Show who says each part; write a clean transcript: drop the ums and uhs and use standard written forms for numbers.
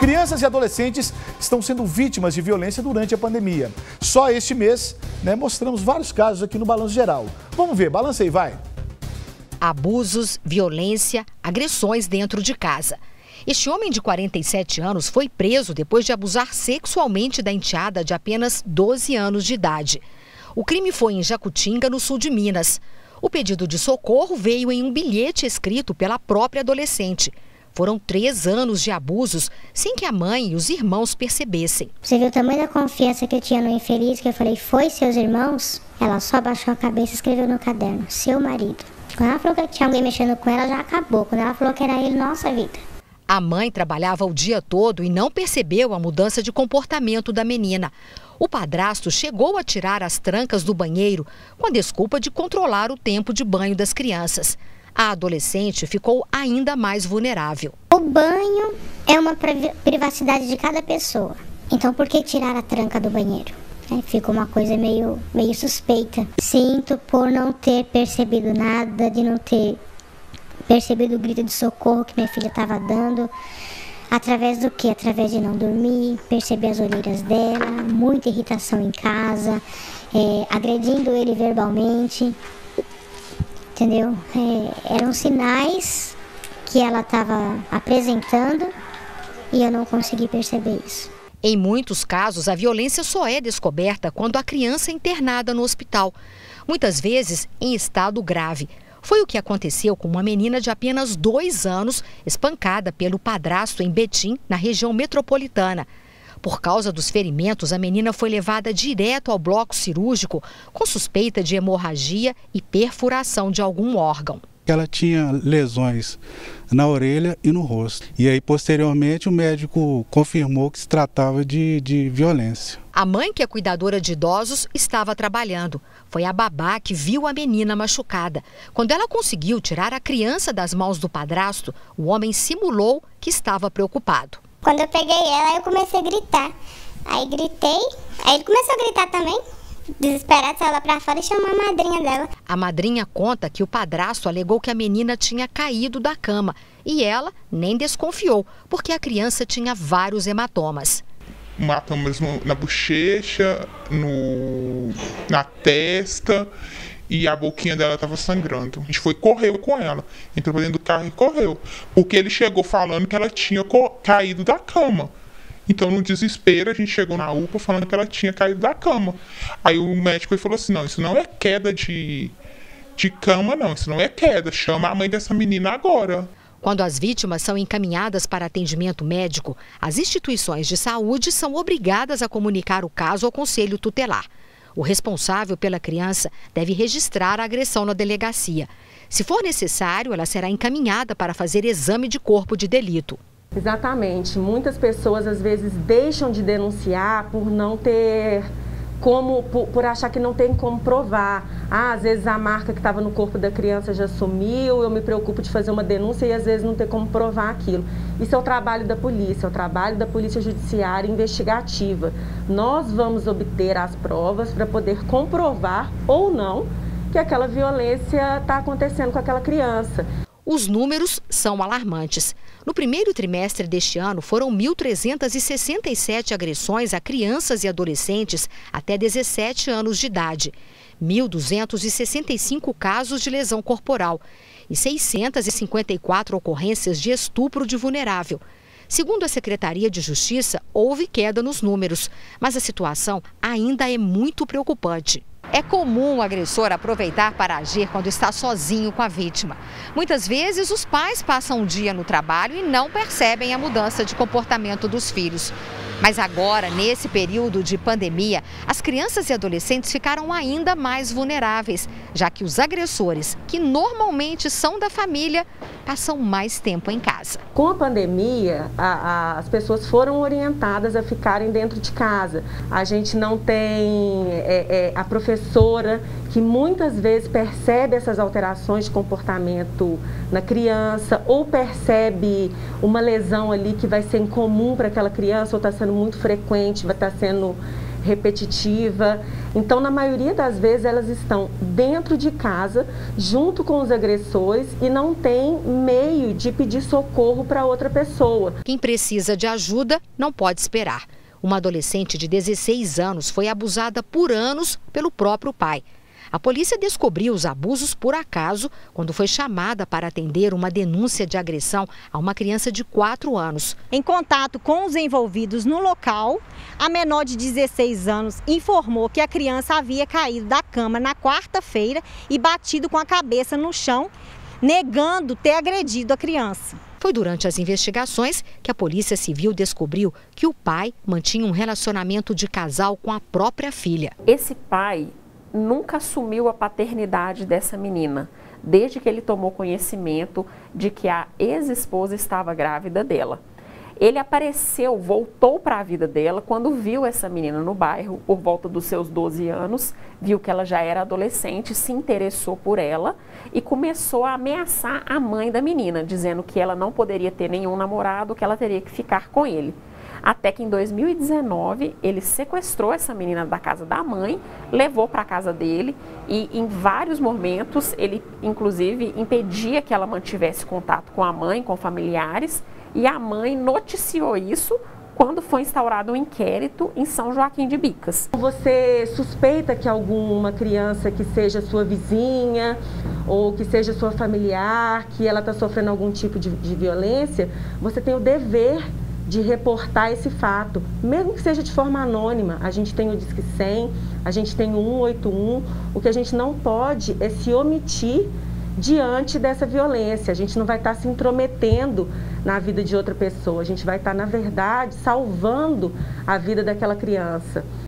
Speaker 1: Crianças e adolescentes estão sendo vítimas de violência durante a pandemia. Só este mês, mostramos vários casos aqui no Balanço Geral. Vamos ver, balança aí, vai.
Speaker 2: Abusos, violência, agressões dentro de casa. Este homem de 47 anos foi preso depois de abusar sexualmente da enteada de apenas 12 anos de idade. O crime foi em Jacutinga, no sul de Minas. O pedido de socorro veio em um bilhete escrito pela própria adolescente. Foram 3 anos de abusos sem que a mãe e os irmãos percebessem.
Speaker 3: Você viu o tamanho da confiança que eu tinha no infeliz, que eu falei, foi seus irmãos? Ela só abaixou a cabeça e escreveu no caderno, seu marido. Quando ela falou que tinha alguém mexendo com ela, já acabou. Quando ela falou que era ele, nossa vida.
Speaker 2: A mãe trabalhava o dia todo e não percebeu a mudança de comportamento da menina. O padrasto chegou a tirar as trancas do banheiro com a desculpa de controlar o tempo de banho das crianças. A adolescente ficou ainda mais vulnerável.
Speaker 3: O banho é uma privacidade de cada pessoa. Então, por que tirar a tranca do banheiro? Fica uma coisa meio suspeita. Sinto por não ter percebido nada, de não ter percebido o grito de socorro que minha filha estava dando. Através do quê? Através de não dormir, perceber as olheiras dela, muita irritação em casa, agredindo ele verbalmente. Entendeu? Eram sinais que ela estava apresentando e eu não consegui perceber isso.
Speaker 2: Em muitos casos, a violência só é descoberta quando a criança é internada no hospital, muitas vezes em estado grave. Foi o que aconteceu com uma menina de apenas 2 anos, espancada pelo padrasto em Betim, na região metropolitana. Por causa dos ferimentos, a menina foi levada direto ao bloco cirúrgico com suspeita de hemorragia e perfuração de algum órgão.
Speaker 4: Ela tinha lesões na orelha e no rosto. E aí, posteriormente, o médico confirmou que se tratava de violência.
Speaker 2: A mãe, que é cuidadora de idosos, estava trabalhando. Foi a babá que viu a menina machucada. Quando ela conseguiu tirar a criança das mãos do padrasto, o homem simulou que estava preocupado.
Speaker 3: Quando eu peguei ela, eu comecei a gritar. Aí gritei, aí ele começou a gritar também. Desesperado, saiu lá pra fora e chamou a madrinha dela.
Speaker 2: A madrinha conta que o padrasto alegou que a menina tinha caído da cama e ela nem desconfiou, porque a criança tinha vários hematomas.
Speaker 5: Hematomas na bochecha, na testa, e a boquinha dela estava sangrando. A gente correu com ela, entrou pra dentro do carro e correu, porque ele chegou falando que ela tinha caído da cama. Então, no desespero, a gente chegou na UPA falando que ela tinha caído da cama. Aí o médico falou assim, não, isso não é queda de cama, não, isso não é queda, chama a mãe dessa menina agora.
Speaker 2: Quando as vítimas são encaminhadas para atendimento médico, as instituições de saúde são obrigadas a comunicar o caso ao conselho tutelar. O responsável pela criança deve registrar a agressão na delegacia. Se for necessário, ela será encaminhada para fazer exame de corpo de delito.
Speaker 6: Exatamente. Muitas pessoas às vezes deixam de denunciar por não ter por achar que não tem como provar. Às vezes a marca que estava no corpo da criança já sumiu, eu me preocupo de fazer uma denúncia e às vezes não ter como provar aquilo. Isso é o trabalho da polícia, é o trabalho da polícia judiciária investigativa. Nós vamos obter as provas para poder comprovar ou não que aquela violência está acontecendo com aquela criança.
Speaker 2: Os números são alarmantes. No primeiro trimestre deste ano, foram 1.367 agressões a crianças e adolescentes até 17 anos de idade, 1.265 casos de lesão corporal e 654 ocorrências de estupro de vulnerável. Segundo a Secretaria de Justiça, houve queda nos números, mas a situação ainda é muito preocupante. É comum o agressor aproveitar para agir quando está sozinho com a vítima. Muitas vezes, os pais passam um dia no trabalho e não percebem a mudança de comportamento dos filhos. Mas agora, nesse período de pandemia, as crianças e adolescentes ficaram ainda mais vulneráveis, já que os agressores, que normalmente são da família, passam mais tempo em casa.
Speaker 6: Com a pandemia, as pessoas foram orientadas a ficarem dentro de casa. A gente não tem a professora que muitas vezes percebe essas alterações de comportamento na criança ou percebe uma lesão ali que vai ser incomum para aquela criança ou está sendo muito frequente, vai estar sendo repetitiva. Então, na maioria das vezes, elas estão dentro de casa, junto com os agressores, e não tem meio de pedir socorro para outra pessoa.
Speaker 2: Quem precisa de ajuda não pode esperar. Uma adolescente de 16 anos foi abusada por anos pelo próprio pai. A polícia descobriu os abusos por acaso quando foi chamada para atender uma denúncia de agressão a uma criança de 4 anos.
Speaker 7: Em contato com os envolvidos no local, a menor de 16 anos informou que a criança havia caído da cama na quarta-feira e batido com a cabeça no chão, negando ter agredido a criança.
Speaker 2: Foi durante as investigações que a Polícia Civil descobriu que o pai mantinha um relacionamento de casal com a própria filha.
Speaker 8: Esse pai nunca assumiu a paternidade dessa menina, desde que ele tomou conhecimento de que a ex-esposa estava grávida dela. Ele apareceu, voltou para a vida dela quando viu essa menina no bairro, por volta dos seus 12 anos, viu que ela já era adolescente, se interessou por ela e começou a ameaçar a mãe da menina, dizendo que ela não poderia ter nenhum namorado, que ela teria que ficar com ele. Até que em 2019, ele sequestrou essa menina da casa da mãe, levou para a casa dele e em vários momentos ele, inclusive, impedia que ela mantivesse contato com a mãe, com familiares, e a mãe noticiou isso quando foi instaurado um inquérito em São Joaquim de Bicas.
Speaker 6: Você suspeita que alguma criança que seja sua vizinha ou que seja sua familiar, que ela está sofrendo algum tipo de violência, você tem o dever de reportar esse fato, mesmo que seja de forma anônima. A gente tem o Disque 100, a gente tem o 181, o que a gente não pode é se omitir diante dessa violência. A gente não vai estar se intrometendo na vida de outra pessoa, a gente vai estar, na verdade, salvando a vida daquela criança.